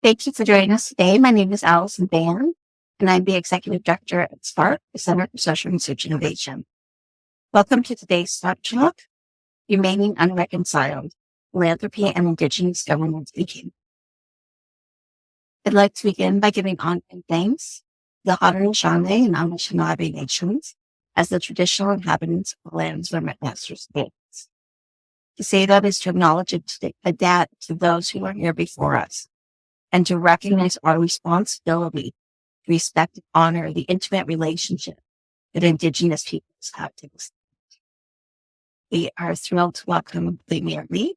Thank you for joining us today. My name is Allison Ban, and I'm the Executive Director at SPARK, the Center for Social Research Innovation. Welcome to today's Talk, Remaining Unreconciled, Philanthropy and Indigenous Government Speaking. I'd like to begin by giving honor and thanks to the Haudenosaunee and Anishinaabe nations as the traditional inhabitants of the lands where my ancestors lived. To say that is to acknowledge and to adapt to those who are here before us, and to recognize our responsibility to respect and honor the intimate relationship that Indigenous peoples have to this. We are thrilled to welcome Damien Lee,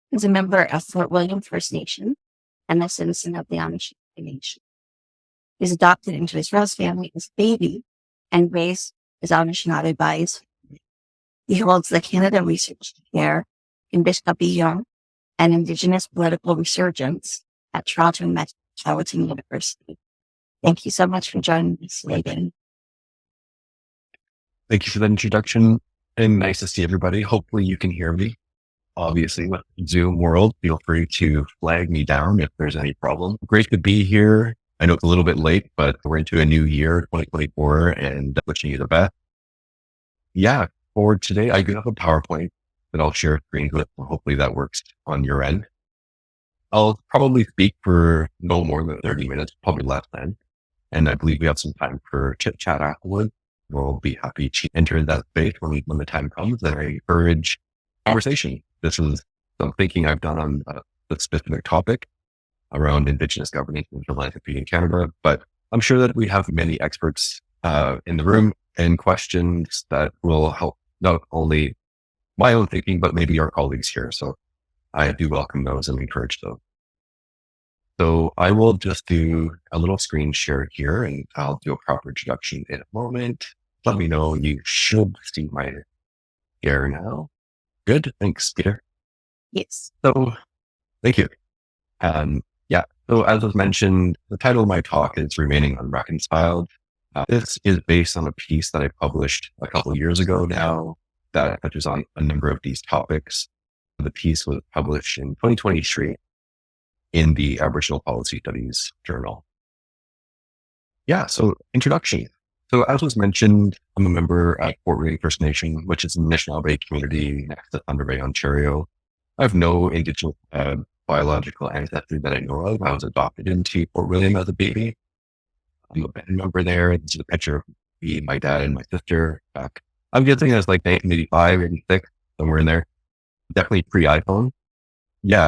who's a member of Fort William First Nation and a citizen of the Anishinaabe Nation. He was adopted into his Rouse family as a baby and raised as Anishinaabe by his family. He holds the Canada Research Chair in Biskaabiiyang and Indigenous Political Resurgence at Toronto Metropolitan University. Thank you so much for joining us today, Ben. Thank you for that introduction, and nice to see everybody. Hopefully you can hear me. Obviously, with Zoom world, feel free to flag me down if there's any problem. Great to be here. I know it's a little bit late, but we're into a new year, 2024, and wishing you the best. Yeah, for today, I do have a PowerPoint that I'll share screen with. Hopefully that works on your end. I'll probably speak for no more than 30 minutes, probably less than. And I believe we have some time for chit chat afterwards. We'll be happy to enter that space when the time comes. And I encourage conversation. This is some thinking I've done on the specific topic around Indigenous governance and philanthropy in Canada. But I'm sure that we have many experts in the room and questions that will help not only my own thinking, but maybe our colleagues here. So I do welcome those and encourage those. So I will just do a little screen share here and I'll do a proper introduction in a moment. Let me know you should see my share now. Good. Thanks, Peter. Yes. So thank you. So as was mentioned, the title of my talk is Remaining Unreconciled. This is based on a piece that I published a couple of years ago now that touches on a number of these topics. The piece was published in 2023 in the Aboriginal Policy Studies Journal. So introduction. So as was mentioned, I'm a member at Fort William First Nation, which is an Anishinaabe community next to Thunder Bay, Ontario. I have no Indigenous biological ancestry that I know of. I was adopted into Fort William as a baby. I'm a band member there. This is a picture of me, my dad, and my sister back. I'm guessing it was like 1985, 86, somewhere in there. Definitely pre-iPhone.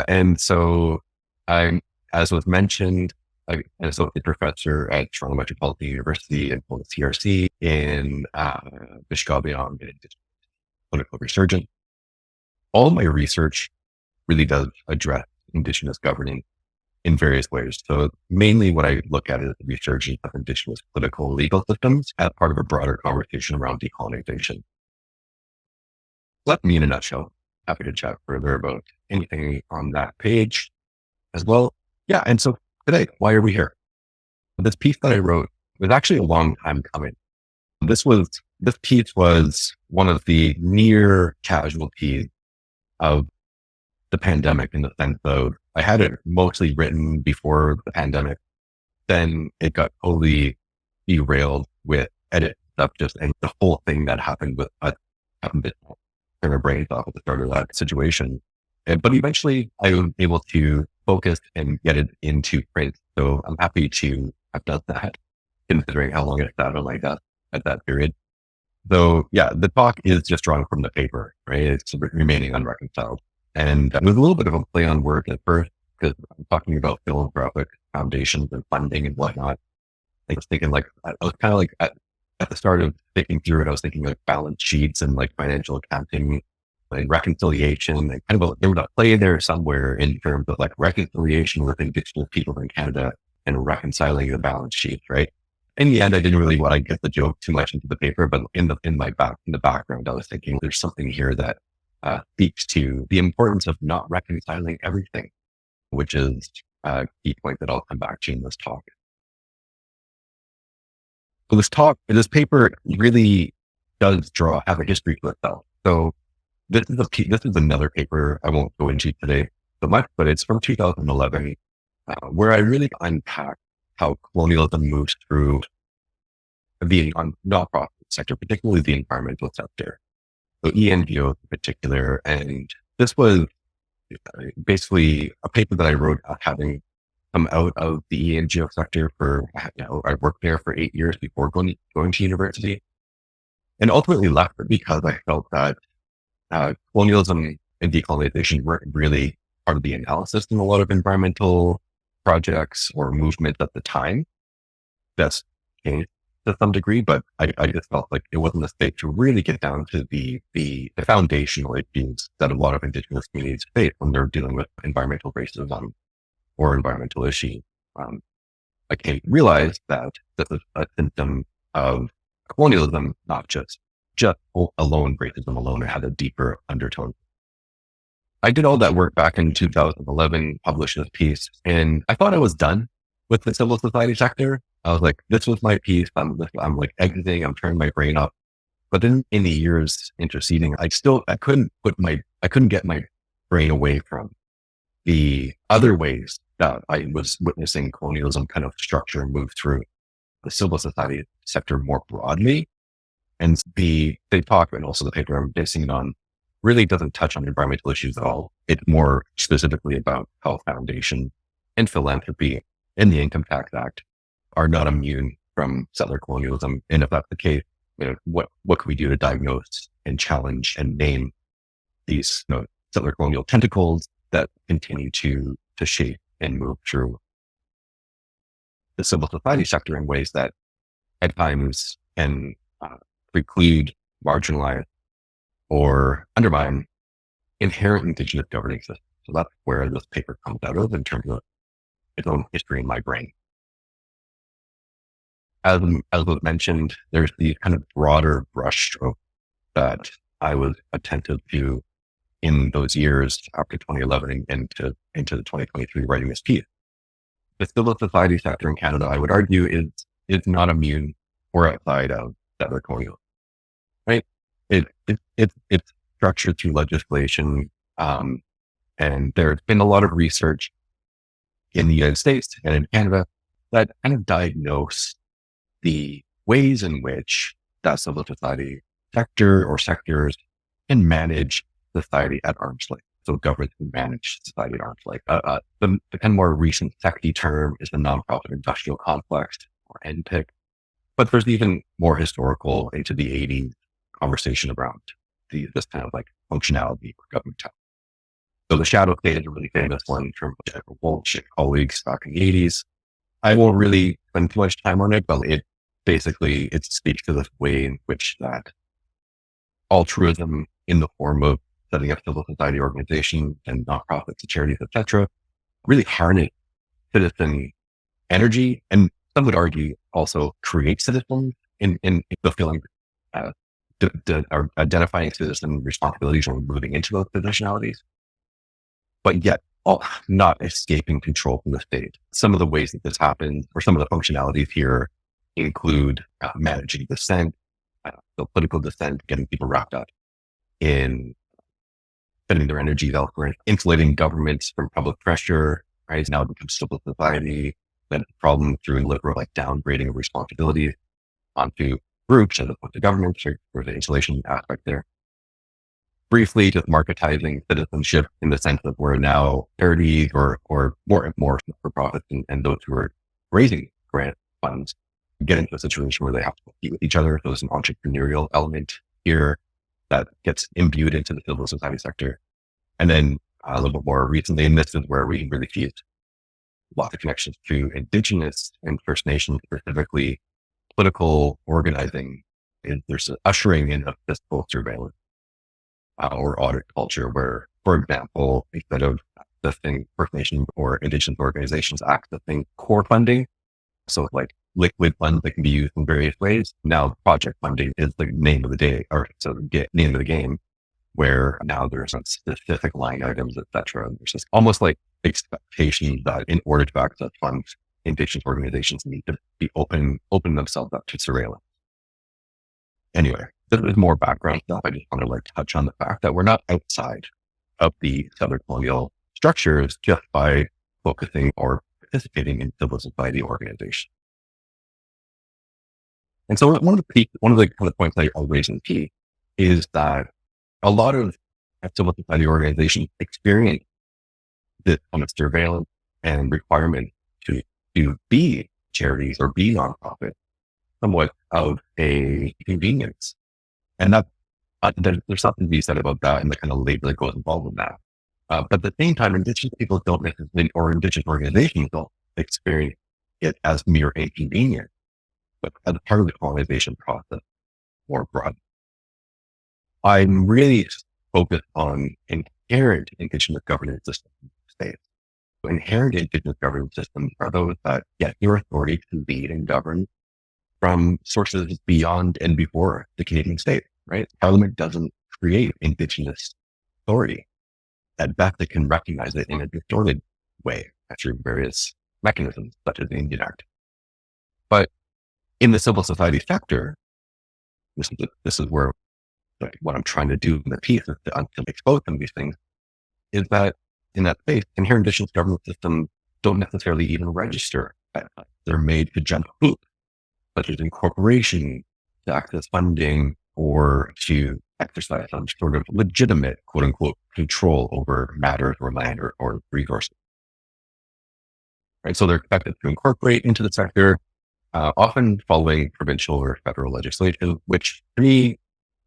And so I'm, as was mentioned, I'm an associate professor at Toronto Metropolitan University and hold a CRC in bish-kaa-bee-yung and Indigenous Political Resurgence. All of my research really does address Indigenous governance in various ways. So mainly what I look at is the resurgence of Indigenous political and legal systems as part of a broader conversation around decolonization. That's me in a nutshell. Happy to chat further about anything on that page as well. And so today, why are we here? This piece that I wrote was actually a long time coming. This piece was one of the near casualties of the pandemic in the sense of I had it mostly written before the pandemic. Then it got totally derailed with edit stuff and the whole thing that happened with us happened to turn our brains off at the start of that situation. But eventually I was able to focus and get it into print. So I'm happy to have done that, considering how long it sat on my desk at that period. So the talk is just drawn from the paper, right? It's remaining unreconciled. And it was a little bit of a play on words at first because I'm talking about philanthropic foundations and funding and whatnot. I was thinking I was kind of like at the start of thinking through it, I was thinking like balance sheets and like financial accounting and reconciliation and kind of there was a play there somewhere in terms of like reconciliation with Indigenous people in Canada and reconciling the balance sheet, right? In the end, I didn't really want to get the joke too much into the paper, but in the background, I was thinking there's something here that speaks to the importance of not reconciling everything, which is a key point that I'll come back to in this talk. So this paper really does have a history to itself. So this is another paper I won't go into today so much, but it's from 2011. where I really unpack how colonialism moves through the nonprofit sector, particularly the environmental sector. So ENGOs in particular. And this was basically a paper that I wrote having come out of the ENGO sector I worked there for 8 years before going to university, and ultimately left it because I felt that colonialism and decolonization weren't really part of the analysis in a lot of environmental projects or movements at the time. That's changed to some degree, but I just felt like it wasn't a space to really get down to the foundational issues that a lot of Indigenous communities face when they're dealing with environmental racism or environmental issues. I came to realize that this is a symptom of colonialism, not just alone racism alone. It had a deeper undertone. I did all that work back in 2011, published this piece, and I thought I was done with the civil society sector. I was like, this was my piece. I'm like exiting. I'm turning my brain up. But then in the years interceding, I couldn't get my brain away from the other ways that I was witnessing colonialism kind of structure and move through the civil society sector more broadly. And they talk, and also the paper I'm basing it on, really doesn't touch on environmental issues at all. It's more specifically about how foundation and philanthropy and the Income Tax Act are not immune from settler colonialism. And if that's the case, what can we do to diagnose and challenge and name these settler colonial tentacles that continue to shape and move through the civil society sector in ways that at times can preclude, marginalize, or undermine inherent Indigenous governing systems. So that's where this paper comes out of in terms of its own history in my brain. As was mentioned, there's the kind of broader brushstroke that I was attentive to in those years after 2011 and into the 2023 writing this piece. The civil society sector in Canada, I would argue, is not immune or outside of settler colonialism, right? It's structured through legislation, and there's been a lot of research in the United States and in Canada that kind of diagnose the ways in which that civil society sector or sectors can manage society at arm's length. So government can manage society at arm's length. The kind of more recent sexy term is the nonprofit industrial complex, or NPIC. But there's even more historical into the 80s conversation around this kind of like functionality for government. So the shadow state is a really famous one from Jennifer Walsh and colleagues back in the 80s. I won't really spend too much time on it, but it speaks to the way in which that altruism in the form of setting up civil society organizations and nonprofits and charities, etc., really harness citizen energy, and some would argue also create citizens in fulfilling or identifying citizen responsibilities or moving into those positionalities, but yet not escaping control from the state. Some of the ways that this happens, or some of the functionalities here, include managing dissent, the political dissent, getting people wrapped up in spending their energies elsewhere, insulating governments from public pressure, right? Now it becomes civil society, then it's a problem through liberal downgrading of responsibilities onto groups as opposed to governments, or the insulation aspect there. Briefly, just marketizing citizenship in the sense that we're now charities or more and more for profits and those who are raising grant funds get into a situation where they have to compete with each other. So there's an entrepreneurial element here that gets imbued into the civil society sector. And then a little bit more recently, and this is where we really see lots of connections to Indigenous and First Nations, specifically political organizing. There's an ushering in of fiscal surveillance or audit culture where, for example, instead of accessing First Nation or Indigenous organizations accessing core funding, so like liquid funds that can be used in various ways, now project funding is the name of the day, or so the name of the game, where now there's some specific line items, etc. There's just almost like expectation that in order to access funds, Indigenous organizations need to be open themselves up to surveillance. Anyway, this is more background stuff. I just want to touch on the fact that we're not outside of the settler colonial structures just by focusing or participating in civil society organizations. And so one of the kind of points I'll raise in P is that a lot of civil society organizations experience this kind of surveillance and requirement to be charities or be nonprofits somewhat of a convenience. And that there's something to be said about that and the kind of labor that goes involved with that. But at the same time, Indigenous people don't necessarily, or Indigenous organizations don't experience it as mere inconvenience, but as part of the colonization process more broadly. I'm really focused on inherent Indigenous governance systems in the states. So inherent Indigenous governance systems are those that get your authority to lead and govern from sources beyond and before the Canadian state, right? Parliament doesn't create Indigenous authority. At best, it can recognize it in a distorted way through various mechanisms, such as the Indian Act. But in the civil society sector, this is where what I'm trying to do in the piece is to expose some of these things, is that in that space, inherent Indigenous government systems don't necessarily even register. They're made to jump hoops, such as incorporation, to access funding, or to exercise some sort of legitimate, quote unquote, control over matters or land or resources. Right. So they're expected to incorporate into the sector, often following provincial or federal legislation, which to me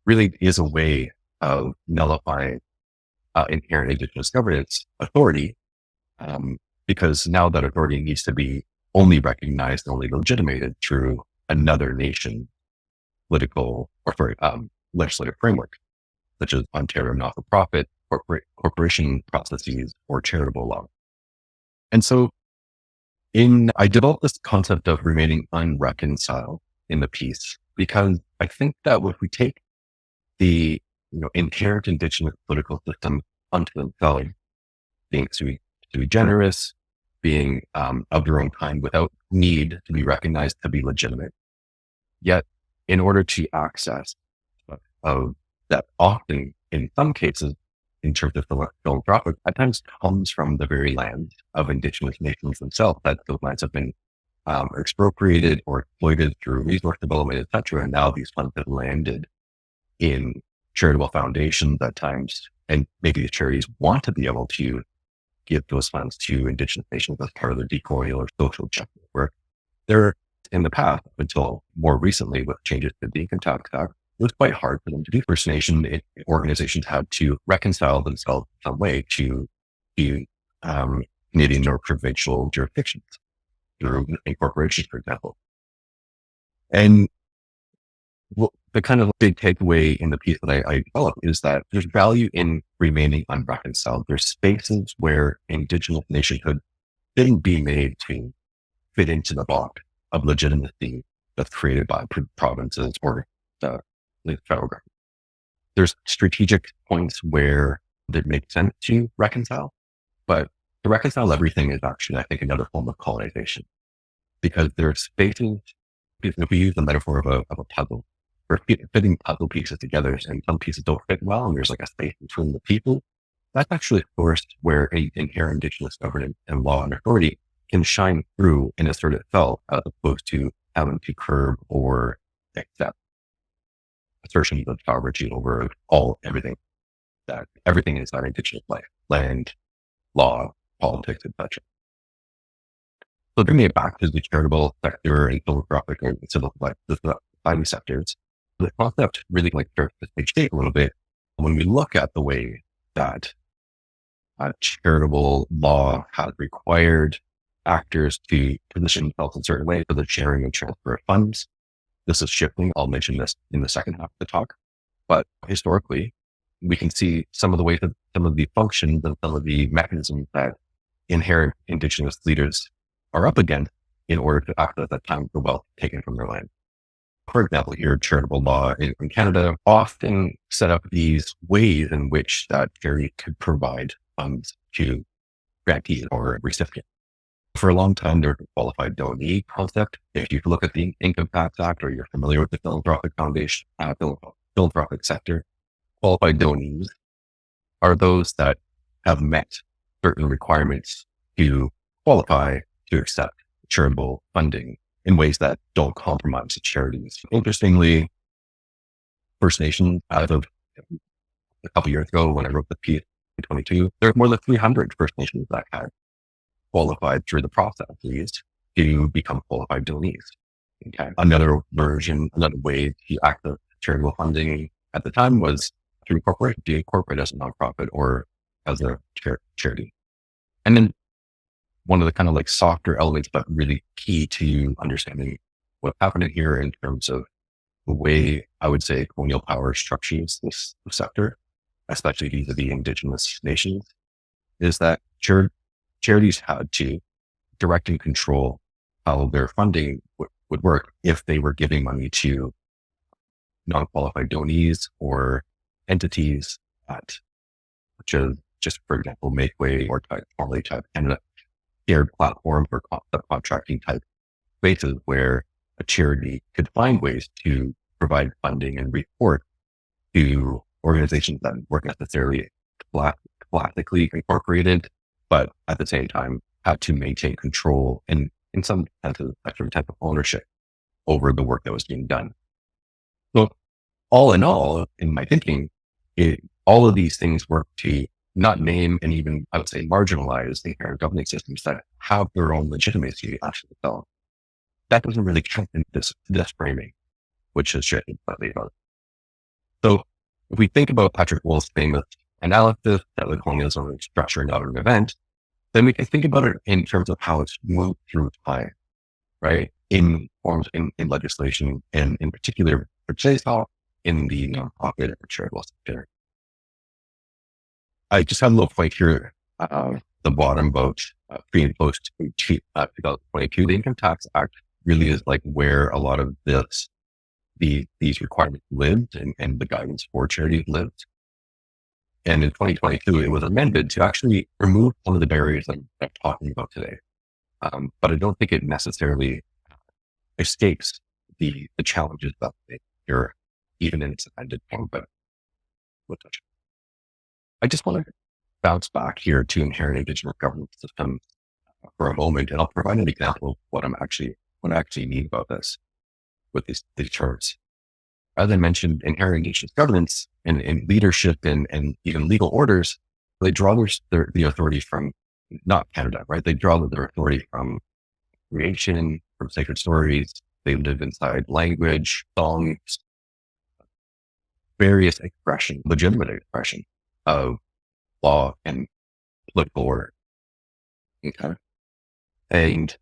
really is a way of nullifying inherent Indigenous governance authority, because now that authority needs to be only recognized, only legitimated through another nation political legislative framework, such as Ontario not-for-profit, corporation processes, or charitable law. And so I developed this concept of remaining unreconciled in the piece, because I think that if we take the inherent Indigenous political system unto themselves, being sui generis, being of their own kind without need to be recognized to be legitimate, yet in order to access that often, in some cases, in terms of philanthropic, at times comes from the very land of Indigenous nations themselves, that those lands have been expropriated or exploited through resource development, etc. And now these funds have landed in charitable foundations at times, and maybe the charities want to be able to give those funds to Indigenous nations as part of their decolonial or social justice work. There, in the past, until more recently with changes to the Income Tax Act, it was quite hard for them to do. First Nation organizations had to reconcile themselves in some way to Canadian or provincial jurisdictions through incorporation, for example. And the kind of big takeaway in the piece that I developed is that there's value in remaining unreconciled. There's spaces where Indigenous nationhood didn't be made to fit into the box of legitimacy that's created by provinces or the federal government. There's strategic points where it makes sense to reconcile, but to reconcile everything is actually, I think, another form of colonization, because there are spaces. If we use the metaphor of a puzzle, we're fitting puzzle pieces together, and some pieces don't fit well, and there's like a space between the people. That's actually a source where inherent Indigenous governance and law and authority can shine through and assert itself, as opposed to having to curb or accept assertions of sovereignty over everything is our Indigenous life, land, law, politics, etc. So bringing it back to the charitable sector and philanthropic and civil society sectors, the concept really starts to take shape a little bit when we look at the way that charitable law has required actors to position themselves in certain ways for the sharing and transfer of funds. This is shifting. I'll mention this in the second half of the talk. But historically, we can see some of the ways that some of the functions and some of the mechanisms that inherent Indigenous leaders are up against in order to access that time for wealth taken from their land. For example, here, charitable law in Canada often set up these ways in which that charity could provide funds to grantees or recipients. For a long time, there was a qualified donee concept. If you look at the Income Tax Act, or you're familiar with the philanthropic foundation, philanthropic sector, qualified donees are those that have met certain requirements to qualify to accept charitable funding in ways that don't compromise the charities. Interestingly, First Nations, as of a couple of years ago when I wrote the piece in 2022, there were more than 300 First Nations that had qualified through the process to become qualified donees. Okay. Another way to access charitable funding at the time was through corporation, to incorporate as a nonprofit or as a charity. And then one of the kind of like softer elements, but really key to understanding what's happening here in terms of the way I would say colonial power structures this sector, especially vis-a-vis Indigenous nations, is that charities had to direct and control how their funding would work if they were giving money to non-qualified donees or entities that, such as just for example, Makeway or formerly Type Canada, shared platforms or subcontracting type spaces where a charity could find ways to provide funding and report to organizations that weren't necessarily classically incorporated, but at the same time had to maintain control and in some senses a certain type of ownership over the work that was being done. So all in all, in my thinking, all of these things work to not name and even, I would say, marginalize the inherent governing systems that have their own legitimacy actually themselves. That doesn't really count in this framing, which is shifted slightly about. So if we think about Patrick Wolf's famous analysis that the colonialism is structure not an event, then we can think about it in terms of how it's moved through time, right? In forms in legislation, and in particular for today's talk, in the nonprofit or charitable sector. I just have a little point here, the bottom about pre and post 2022. The Income Tax Act really is like where a lot of these requirements lived and the guidance for charities lived. And in 2022, it was amended to actually remove some of the barriers that I'm talking about today. But I don't think it necessarily escapes the challenges that they here, even in its amended form, but we'll touch. I just want to bounce back here to inherent Indigenous governance systems for a moment, and I'll provide an example of what I actually mean about this with these terms. As I mentioned, inherent Indigenous governance and leadership and even legal orders, they draw the authority from not Canada, right? They draw their authority from creation, from sacred stories. They live inside language, songs, various expression, legitimate expression of law and political order. Okay. And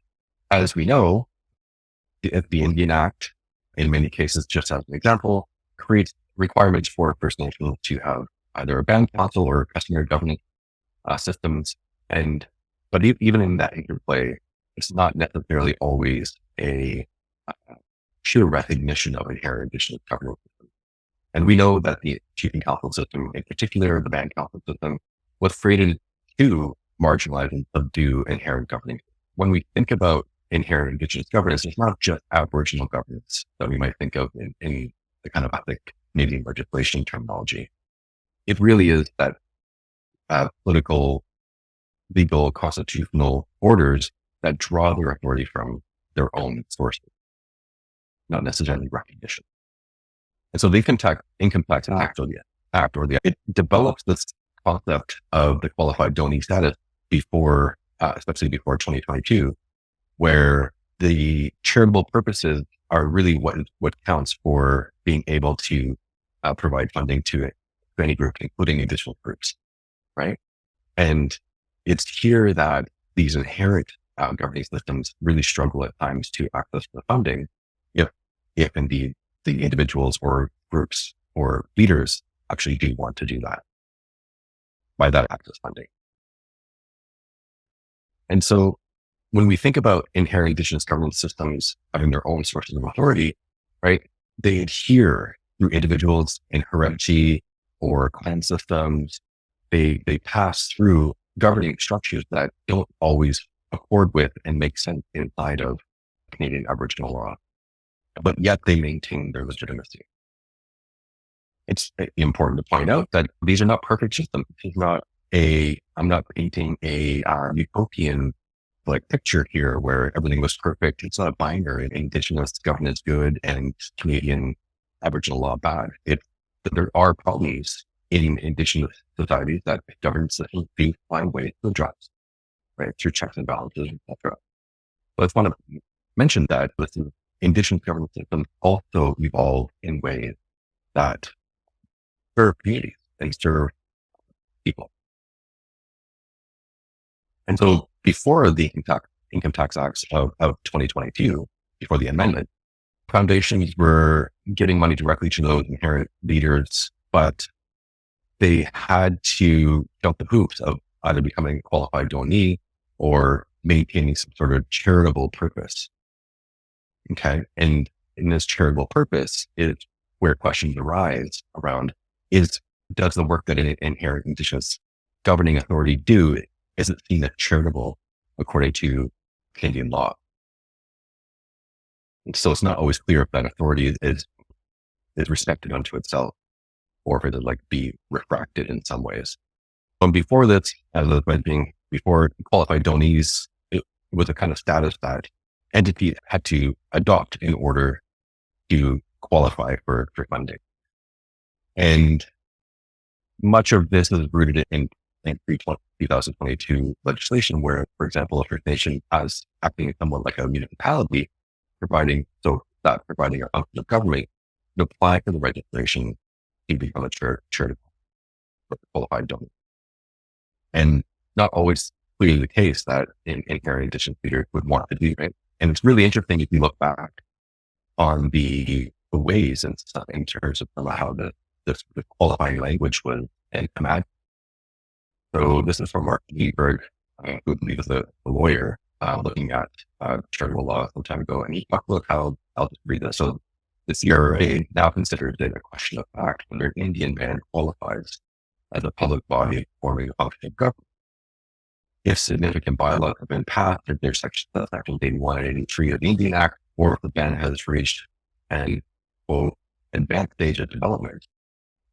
as we know, the Indian Act, in many cases, just as an example, creates requirements for First Nations to have either a band council or customary governance systems. But even in that interplay, it's not necessarily always a pure recognition of inherent Indigenous governance system. And we know that the chiefing council system, in particular the band council system, was created to marginalize and subdue inherent governing. When we think about inherent Indigenous governance, it's not just Aboriginal governance that we might think of in the kind of ethnic Canadian legislation terminology. It really is that political, legal, constitutional orders that draw their authority from their own sources, not necessarily recognition. And so the Income Tax Act it develops this concept of the qualified donee status before, especially before 2022, where the charitable purposes are really what counts for being able to provide funding to any group, including additional groups, right? And it's here that these inherent governing systems really struggle at times to access the funding, if indeed the individuals or groups or leaders actually do want to do that by that access funding. And so when we think about inherent Indigenous governance systems having their own sources of authority, right, they adhere through individuals in heredity or clan systems. They pass through governing structures that don't always accord with and make sense inside of Canadian Aboriginal law, but yet they maintain their legitimacy. It's important to point out that these are not perfect systems. I'm not painting a utopian like picture here where everything was perfect. It's not a binary. Indigenous governance good and Canadian Aboriginal law bad. There are problems in Indigenous societies that governance systems do find ways to address, right, through checks and balances, etc. But I just want to mention that Indigenous governance systems also evolve in ways that serve communities and serve people. And so before the Income Tax Acts of 2022, before the amendment, foundations were giving money directly to those inherent leaders, but they had to jump the hoops of either becoming a qualified donee or maintaining some sort of charitable purpose. Okay. And in this charitable purpose is where questions arise around does the work that an inherent Indigenous governing authority do, is it seen as charitable according to Canadian law? And so it's not always clear if that authority is respected unto itself, or if it would like be refracted in some ways. But before this, as I was mentioning, before qualified donees, it was a kind of status that entities had to adopt in order to qualify for funding. And much of this is rooted in pre-2022 legislation where, for example, a First Nation as acting somewhat like a municipality, providing a function of government, to apply for the registration to become a charitable qualified donor. And not always clearly the case that inherent Indigenous leaders would want to do, right? And it's really interesting if you look back on the ways and stuff in terms of how the qualifying language was imagined. So this is from Mark Lieberg, who I believe is a lawyer, looking at charitable law some time ago. And he talked about how, I'll just read this. So the CRA now considers it a question of fact whether an Indian man qualifies as a public body forming a functioning government. If significant bylaws have been passed, if there's Section 81 and 83 of the Indian Act, or if the ban has reached an advanced stage of development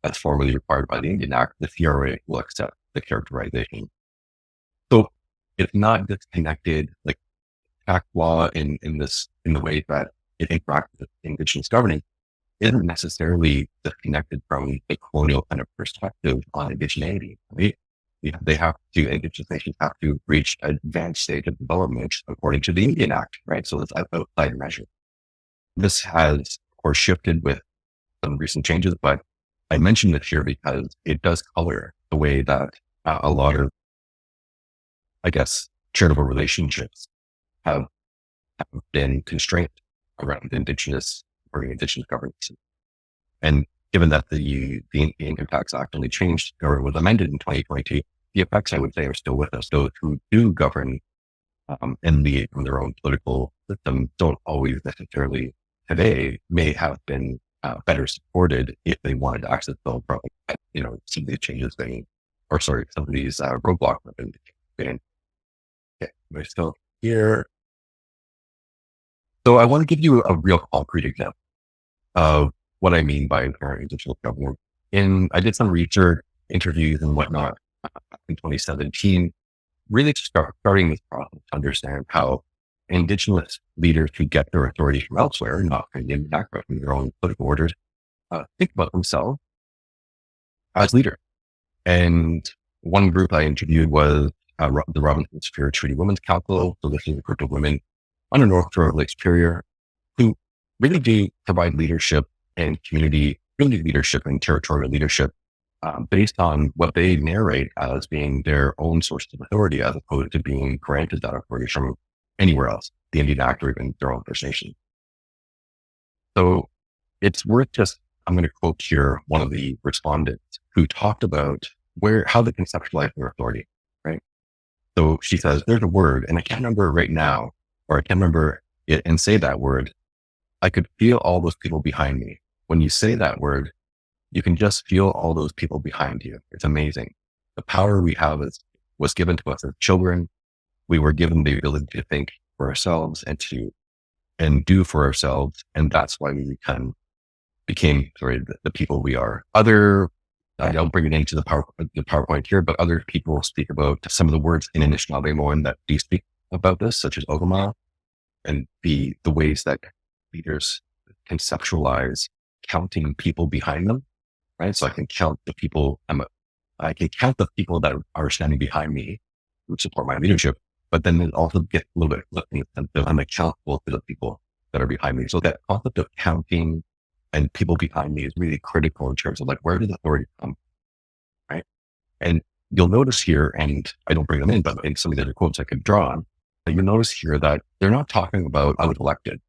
as formally required by the Indian Act, the CRA will accept the characterization. So it's not disconnected, like tax law in the way that it interacts with Indigenous governing isn't necessarily disconnected from a colonial kind of perspective on indigeneity. Right? Indigenous nations have to reach an advanced stage of development according to the Indian Act, right? So it's outside measure. This has, of course, shifted with some recent changes, but I mentioned this here because it does color the way that a lot of, I guess, charitable relationships have been constrained around Indigenous governance. And given that the Income Tax Act only changed or was amended in 2022, the effects, I would say, are still with us. Those who do govern and lead from their own political system don't always necessarily today may have been better supported if they wanted to access the product. Some of these changes some of these roadblocks have been. Okay, we're still here. So I want to give you a real concrete example of what I mean by inherent Indigenous government. I did some research, interviews and whatnot in 2017, really starting this process to understand how Indigenous leaders who get their authority from elsewhere, not from the Indian Act, but from their own political orders, think about themselves as leaders. And one group I interviewed was the Robinson Superior Treaty Women's Council. So this is a group of women on the North Shore of Lake Superior who really do provide leadership and community leadership and territorial leadership based on what they narrate as being their own source of authority, as opposed to being granted that authority from anywhere else, the Indian Act or even their own First Nation. So it's worth I'm going to quote here one of the respondents who talked about how they conceptualize their authority, right? So she says, there's a word, and I can't remember it right now, or I can't remember it and say that word. I could feel all those people behind me. When you say that word, you can just feel all those people behind you. It's amazing. The power we have was given to us as children. We were given the ability to think for ourselves and do for ourselves. And that's why we became the people we are. I don't bring it into the PowerPoint here, but other people speak about some of the words in Anishinaabe that do speak about this, such as Ogama, and the ways that leaders conceptualize counting people behind them, right? So I can count the people, I can count the people that are standing behind me who support my leadership, but then it also gets a little bit flipping and I'm accountable to the people that are behind me. So that concept of counting and people behind me is really critical in terms of like, where does authority come, right? And you'll notice here, and I don't bring them in, but in some of the other quotes I could draw on, you'll notice here that they're not talking about I was elected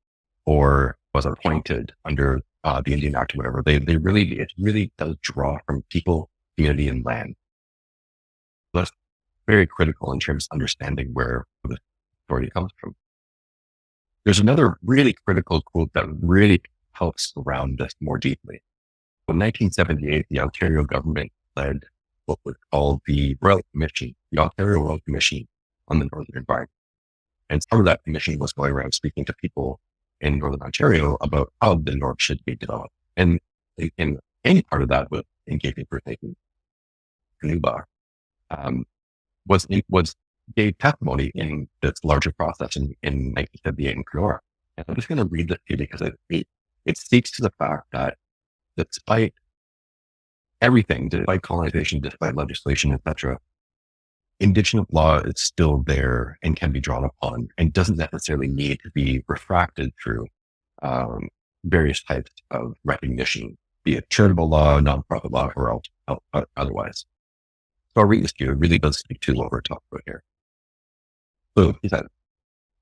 or was appointed under the Indian Act or whatever. It really does draw from people, community, and land. So that's very critical in terms of understanding where the authority comes from. There's another really critical quote that really helps ground this more deeply. In 1978, the Ontario government led what was called the Ontario Royal Commission on the Northern Environment. And part of that commission was going around speaking to people in Northern Ontario about how the North should be developed. And in any part of that was engaging First Nations. Anishinaabe gave testimony in this larger process in 1978 in Kenora. And I'm just going to read this to you because it speaks to the fact that despite everything, despite colonization, despite legislation, etc., Indigenous law is still there and can be drawn upon and doesn't necessarily need to be refracted through various types of recognition, be it charitable law, nonprofit law, or otherwise. So I'll read this to you. It really does speak to what we're talking about here. So he said,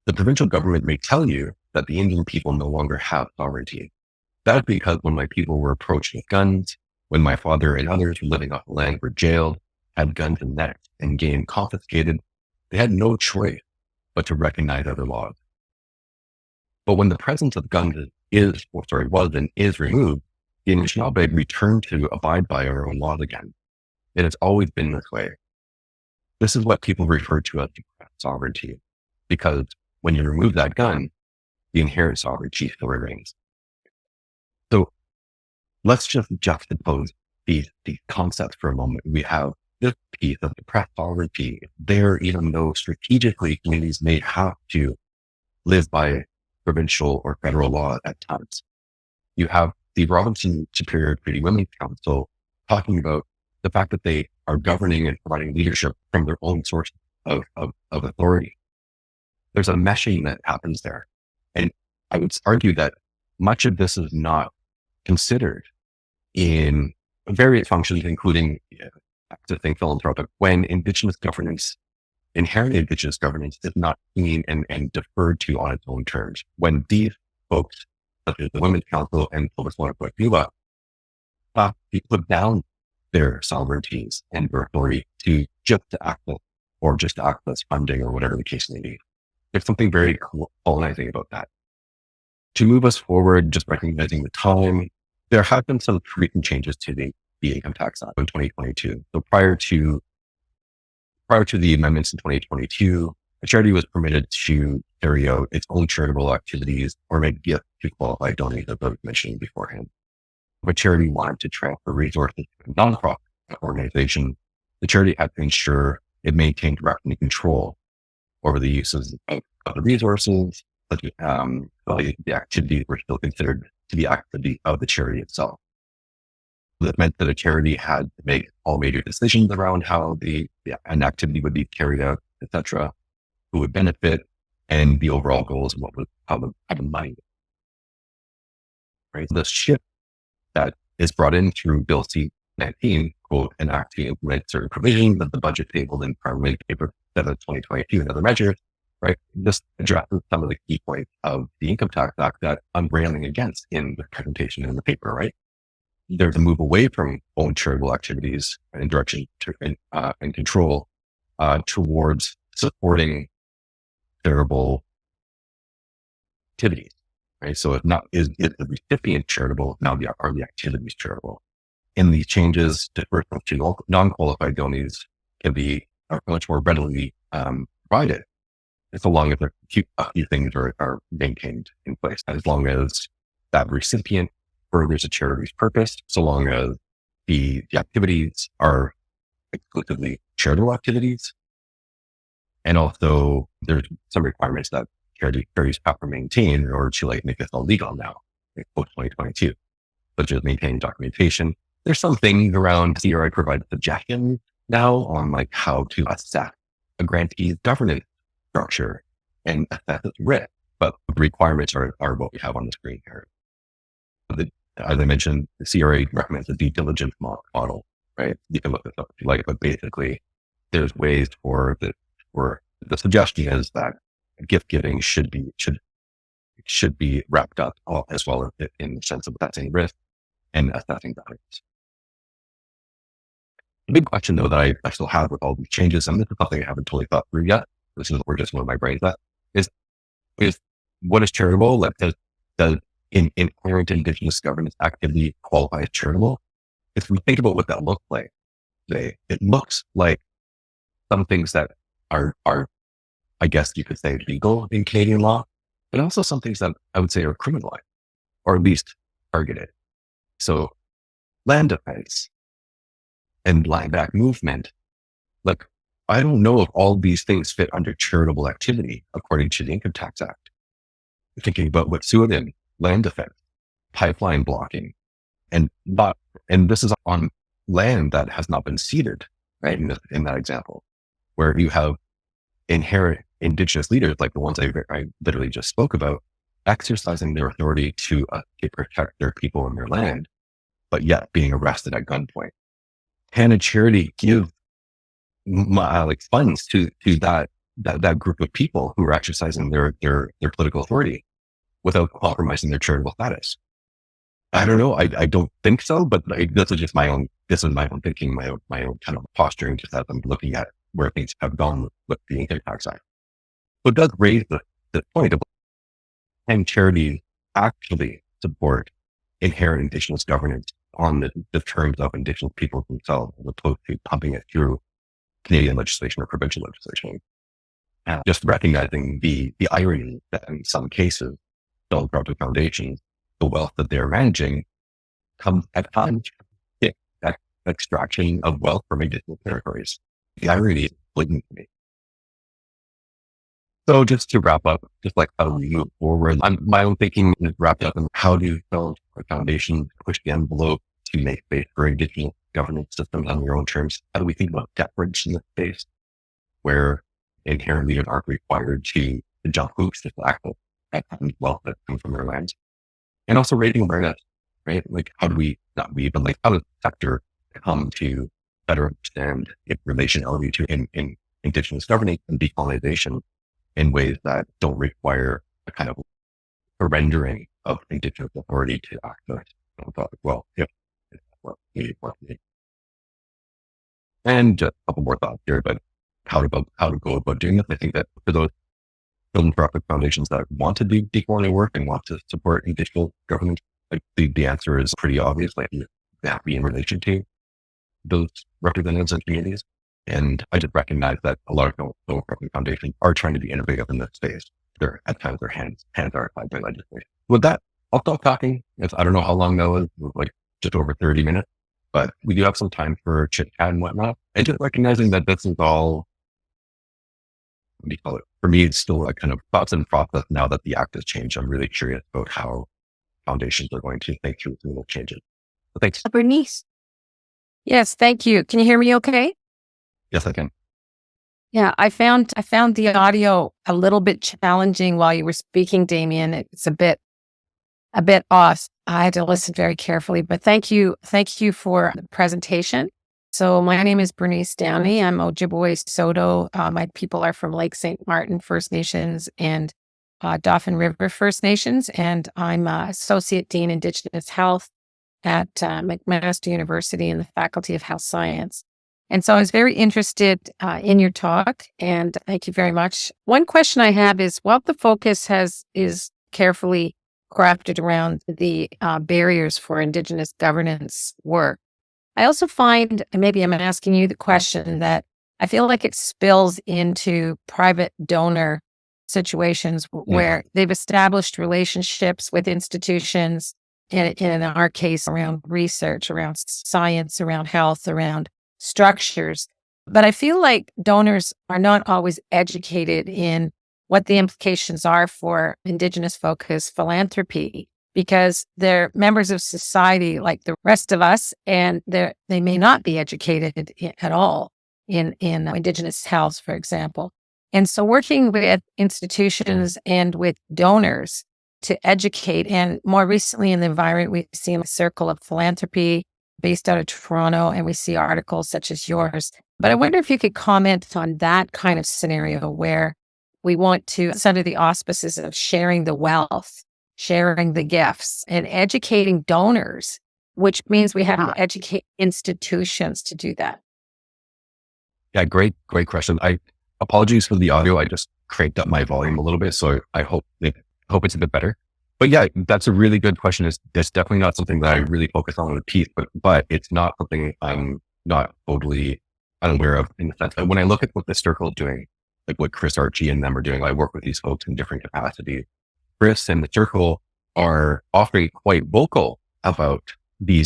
the provincial government may tell you that the Indian people no longer have sovereignty. That is because when my people were approached with guns, when my father and others who living off the land were jailed, had guns and nets and game confiscated, they had no choice but to recognize other laws. But when the presence of guns was and is removed, the Anishinaabe returned to abide by our own laws again. It has always been this way. This is what people refer to as sovereignty, because when you remove that gun, the inherent sovereignty still remains. So let's just juxtapose these concepts for a moment. We have this piece of suppressed sovereignty there, even though strategically communities may have to live by provincial or federal law at times. You have the Robinson Superior Treaty Women's Council talking about the fact that they are governing and providing leadership from their own source of authority. There's a meshing that happens there. And I would argue that much of this is not considered in various functions, including accessing philanthropic, when inherent Indigenous governance is not seen and deferred to on its own terms. When these folks, such as the Women's Council and Biskaabiiyang, put down their sovereignties and their authority to access funding or whatever the case may be. There's something very colonizing about that. To move us forward, just recognizing the time, there have been some recent changes to the Income Tax Act in 2022. So prior to the amendments in 2022, a charity was permitted to carry out its own charitable activities or make gifts to qualified donors, as I was mentioning beforehand. If a charity wanted to transfer resources to a nonprofit organization, the charity had to ensure it maintained direction and control over the uses of the resources, but the activities were still considered to be activity of the charity itself. That meant that a charity had to make all major decisions around how an activity would be carried out, etc., who would benefit, and the overall goals of how the money. Right. The shift that is brought in through Bill C-19, quote, an act to implement certain provisions of the budget tabled in Parliament Paper 7 2022 and other measures, right? This addresses some of the key points of the Income Tax Act that I'm railing against in the presentation in the paper, right? There's a move away from own charitable activities and direction and control towards supporting charitable activities, right? So it's not, is the recipient charitable? Now are the activities charitable? In these changes, disbursement to non-qualified donees are much more readily provided, as long as a few things are maintained in place. As long as that recipient furthers a charity's purpose, so long as the activities are exclusively charitable activities, And also there's some requirements that charities have to maintain in order to like make this all legal now, like post 2022, such as maintaining documentation. There's some things around CRI provide suggestions now on like how to assess a grantee's governance structure and assess its risk. But the requirements are what we have on the screen here. As I mentioned, the CRA recommends a due diligence model, right? You can look this up if you like, but basically there's ways for the suggestion is that gift giving should be wrapped up as well as in the sense of assessing risk and assessing values. The big question though that I still have with all these changes, and this is something I haven't totally thought through yet, this is where just one of my brains at, is what is charitable? Like does inherent Indigenous governance activity qualify as charitable? If we think about what that looks like, it looks like some things that are, I guess you could say, legal in Canadian law, but also some things that I would say are criminalized, or at least targeted. So land defense and land back movement, like, I don't know if all these things fit under charitable activity according to the Income Tax Act. Thinking about what Sudan, land defense, pipeline blocking, and this is on land that has not been ceded, right? In that example, where you have inherent Indigenous leaders, like the ones I literally just spoke about, exercising their authority to protect their people and their land, but yet being arrested at gunpoint. Can a charity give like funds to that group of people who are exercising their political authority without compromising their charitable status? I don't know. I don't think so, but this is just my own thinking, my own kind of posturing, just as I'm looking at where things have gone with the Income Tax Act. So it does raise the point of, can charities actually support inherent Indigenous governance on the terms of Indigenous peoples themselves, as opposed to pumping it through Canadian legislation or provincial legislation? And just recognizing the irony that in some cases, philanthropic foundations, the wealth that they're managing comes at times that extraction of wealth from Indigenous territories. The irony is blatant to me. So just to wrap up, just like how we move forward, my own thinking is wrapped up in how do philanthropic foundations push the envelope to make space for Indigenous governance systems on their own terms? How do we think about deference in this space where inherent leaders aren't required to jump hoops to access that wealth that comes from their lands? And also raising awareness, right? Like how do we, not we, but like how does the sector come to better understand its relationality to in Indigenous governance and decolonization in ways that don't require a kind of surrendering of Indigenous authority to access well, if it's what we want to do. And just a couple more thoughts here, but how to go about doing this. I think that for those philanthropic foundations that want to do decolonial work and want to support Indigenous government, like the answer is pretty obvious. Like you have to be in relation to those representatives and communities. And I just recognize that a lot of philanthropic foundations are trying to be innovative in this space. At times their hands are tied by legislation. With that, I'll stop talking. I don't know how long that was, like just over 30 minutes, but we do have some time for chit chat and whatnot. And just recognizing that this is all, what do you call it? For me, it's still a kind of thoughts and process now that the act has changed. I'm really curious about how foundations are going to think through some of those changes. So thanks. Bernice. Yes, thank you. Can you hear me okay? Yes, I can. Yeah, I found the audio a little bit challenging while you were speaking, Damien. It's a bit off. I had to listen very carefully, but thank you for the presentation. So my name is Bernice Downey. I'm Ojibwe Soto. My people are from Lake St. Martin First Nations and Dauphin River First Nations, and I'm Associate Dean Indigenous Health at McMaster University in the Faculty of Health Science. And so I was very interested in your talk, and thank you very much. One question I have is, while the focus is carefully crafted around the barriers for Indigenous governance work, I also find, and maybe I'm asking you the question, that I feel like it spills into private donor situations where they've established relationships with institutions, in our case, around research, around science, around health, around structures But I feel like donors are not always educated in what the implications are for Indigenous focused philanthropy, because they're members of society like the rest of us, and they may not be educated at all in Indigenous health, for example. And so working with institutions and with donors to educate, and more recently in the environment, we've seen a circle of philanthropy based out of Toronto, and we see articles such as yours. But I wonder if you could comment on that kind of scenario where we want to, it's under the auspices of sharing the wealth, sharing the gifts, and educating donors, which means we have to educate institutions to do that. Yeah, great question. Apologies for the audio. I just cranked up my volume a little bit, so I hope it's a bit better. But yeah, that's a really good question. It's definitely not something that I really focus on in the piece, but it's not something I'm not totally unaware of, in the sense that when I look at what the circle is doing, like what Chris, Archie, and them are doing, I work with these folks in different capacities. Chris and the circle are often quite vocal about the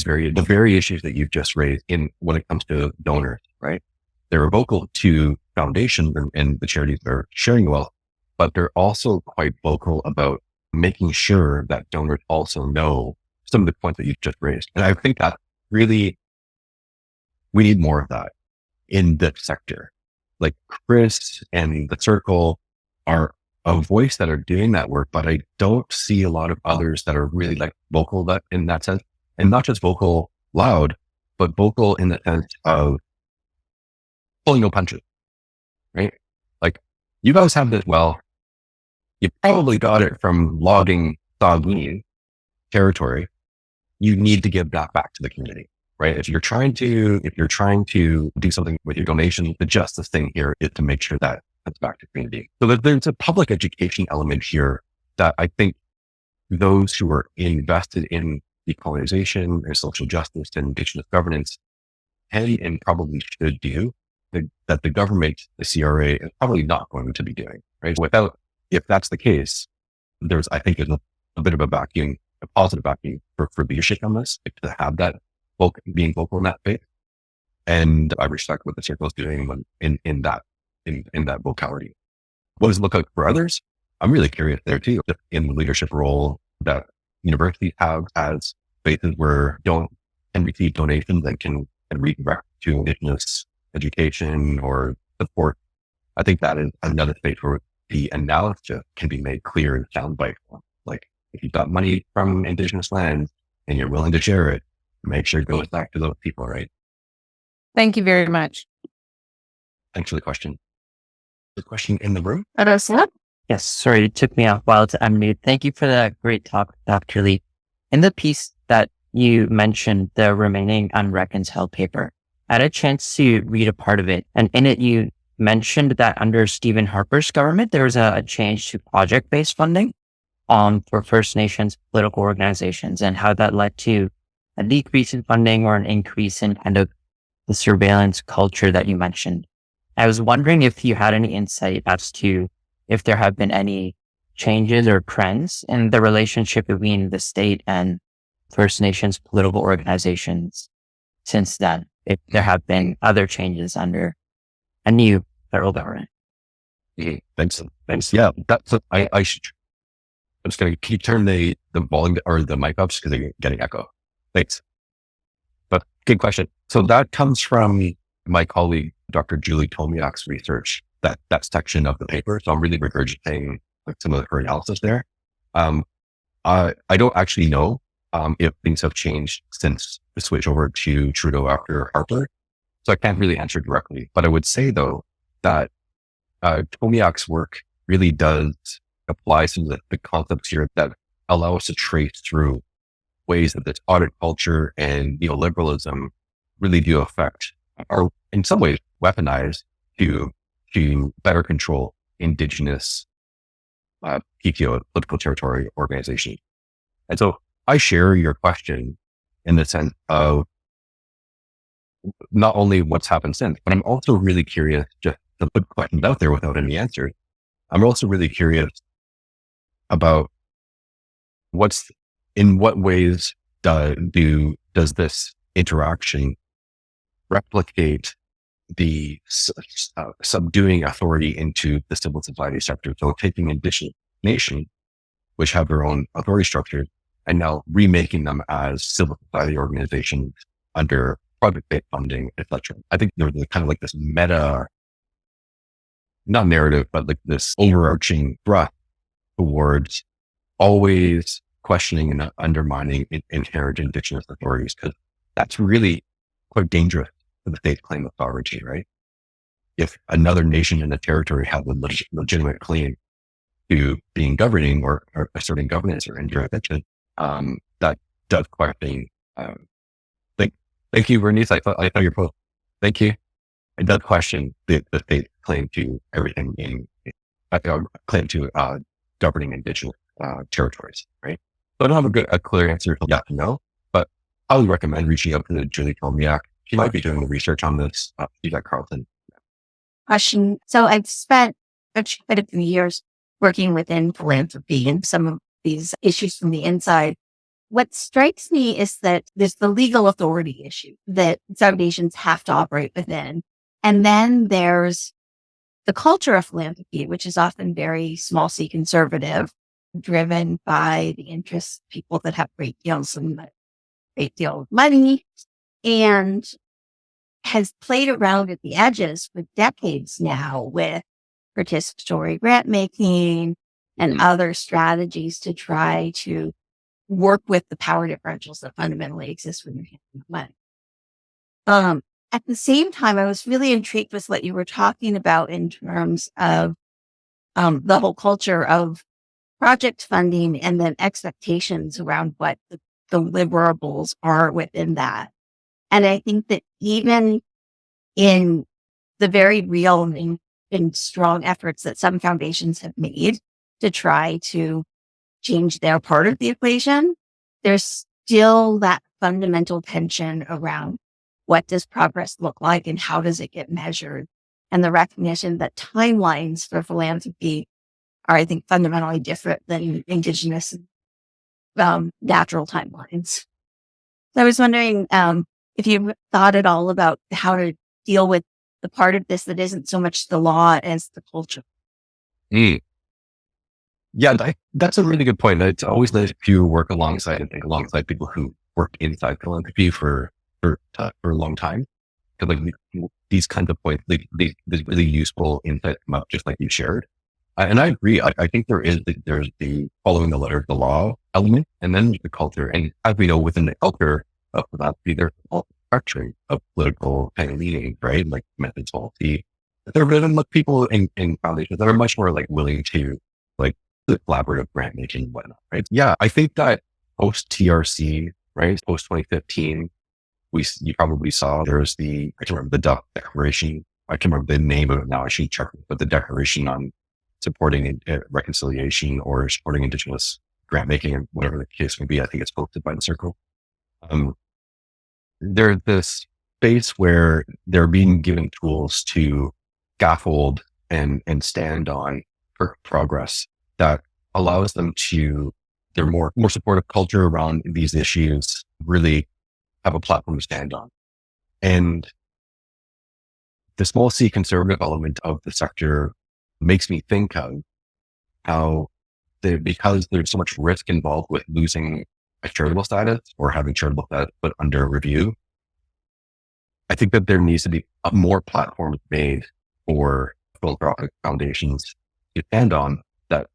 very issues that you've just raised when it comes to donors, right? They're vocal to foundations and the charities that are sharing wealth, but they're also quite vocal about making sure that donors also know some of the points that you've just raised. And I think that really, we need more of that in the sector. Like Chris and the circle are a voice that are doing that work, but I don't see a lot of others that are really like vocal that in that sense, and not just vocal loud, but vocal in the sense of pulling no punches, right? Like, you guys have this, well, you probably got it from logging Saugeen territory. You need to give that back to the community, right? If you're trying to do something with your donation, the justice thing here is to make sure that that's back to the community. So there's a public education element here that I think those who are invested in decolonization and social justice and Indigenous governance can and probably should do, that the government, the CRA, is probably not going to be doing, right? If that's the case, I think there's a bit of a positive vacuum for leadership on this, to have that being vocal in that space. And I respect what the circle is doing in that vocality. What does it look like for others? I'm really curious there too, in the leadership role that universities have as spaces where don't and receive donations and can redirect to Indigenous education or support. I think that is another space where the analysis can be made clear in soundbite form. Like, if you've got money from Indigenous lands and you're willing to share it, make sure it goes back to those people, right? Thank you very much. Thanks for the question. The question in the room? Yes, sorry, it took me a while to unmute. Thank you for that great talk, Dr. Lee. In the piece that you mentioned, the remaining unreconciled paper, I had a chance to read a part of it. And in it, you mentioned that under Stephen Harper's government, there was a change to project-based funding for First Nations political organizations, and how that led to a decrease in funding or an increase in kind of the surveillance culture that you mentioned. I was wondering if you had any insight as to if there have been any changes or trends in the relationship between the state and First Nations political organizations since then, if there have been other changes under a new federal government. Thanks. Yeah, I should. I'm just going to, can you turn the volume or the mic up because they're getting echo? Thanks. But good question. So that comes from my colleague, Dr. Julie Tomiak's research, that section of the paper. So I'm really regurgitating like some of her analysis there. I don't actually know if things have changed since the switch over to Trudeau after Harper. So I can't really answer directly, but I would say though that Tomiak's work really does apply some of the concepts here that allow us to trace through ways that this audit culture and neoliberalism really do affect, or in some ways weaponize to better control Indigenous PTO, political territory organization. And so I share your question in the sense of not only what's happened since, but I'm also really curious, just to put questions out there without any answers. I'm also really curious about in what ways does this interaction replicate the subduing authority into the civil society sector. So taking Indigenous nations, which have their own authority structures, and now remaking them as civil society organizations under project-based funding, etc. I think there's kind of like this meta, not narrative, but like this overarching thrust towards always questioning and undermining inherent Indigenous authorities, because that's really quite dangerous for the state's claim of sovereignty, right? If another nation in a territory has a legitimate claim to being governing or asserting governance or jurisdiction, that does question. Thank you, Bernice. I saw your post. Thank you. It does question the state's claim to everything claim to governing Indigenous territories, right? So I don't have a clear answer to yes and no, but I would recommend reaching out to Julie Kolmiak. She might be doing the research on this. She's at Carleton. Question. So I've spent quite a few years working within philanthropy and some of these issues from the inside. What strikes me is that there's the legal authority issue that foundations have to operate within. And then there's the culture of philanthropy, which is often very small c conservative, driven by the interests of people that have great deals and great deal of money, and has played around at the edges for decades now with participatory grant making and other strategies to try to work with the power differentials that fundamentally exist when you're handling money. At the same time, I was really intrigued with what you were talking about in terms of the whole culture of project funding and then expectations around what the deliverables are within that. And I think that even in the very real and strong efforts that some foundations have made to try to change their part of the equation, there's still that fundamental tension around what does progress look like and how does it get measured? And the recognition that timelines for philanthropy are, I think, fundamentally different than Indigenous natural timelines. So I was wondering if you thought at all about how to deal with the part of this that isn't so much the law as the culture. Yeah, that's a really good point. It's always nice to work alongside people who work inside philanthropy for a long time. Because like these kinds of points, these really useful insights come up, just like you shared. And I agree. I think there's the following the letter of the law element, and then there's the culture. And as we know, within the culture of philanthropy, there's all structuring of political kind of leanings, right? Like methods policy. There are like people in foundations that are much more like willing to like the collaborative grant making and whatnot, right? Yeah, I think that post TRC, right, post 2015, you probably saw there's I can't remember the declaration. I can't remember the name of it now. I should check it, but the declaration on supporting reconciliation or supporting Indigenous grant making and whatever the case may be. I think it's posted by the Circle. There's this space where they're being given tools to scaffold and stand on for progress that allows them to, their more supportive culture around these issues really have a platform to stand on. And the small c conservative element of the sector makes me think of how because there's so much risk involved with losing a charitable status or having charitable status put under review, I think that there needs to be more platforms made for philanthropic foundations to stand on that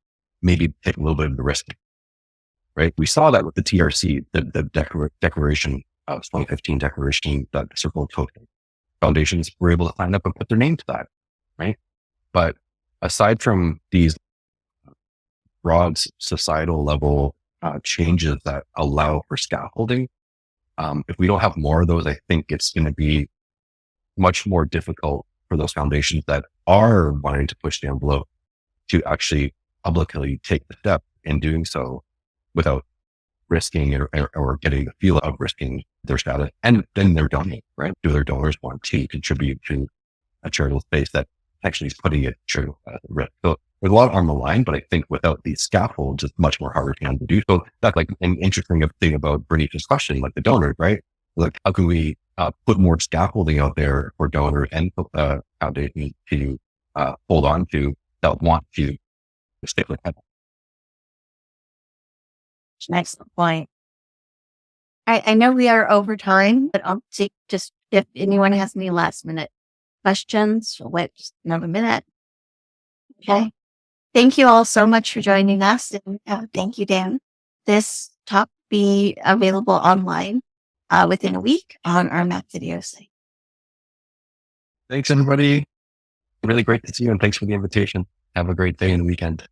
maybe take a little bit of the risk, right? We saw that with the TRC, the declaration of 2015 declaration that Circle took. Foundations were able to sign up and put their name to that, right? But aside from these broad societal level changes that allow for scaffolding, if we don't have more of those, I think it's going to be much more difficult for those foundations that are wanting to push the envelope to actually publicly take the step in doing so without risking or getting the feel of risking their status. And then their donors, right? Do their donors want to contribute to a charitable space that actually is putting it charitable at risk? So there's a lot on the line, but I think without these scaffolds, it's much more harder to do. So that's like an interesting thing about Bernice's question, like the donors, right? like, how can we put more scaffolding out there for donors and foundations to hold on to that want to stick with that? Excellent point. I know we are over time, but I'll take just if anyone has any last minute questions, we'll wait just another minute. Okay. Thank you all so much for joining us. And thank you, Dan. This talk will be available online within a week on our Math video site. Thanks, everybody. Really great to see you, and thanks for the invitation. Have a great day and weekend.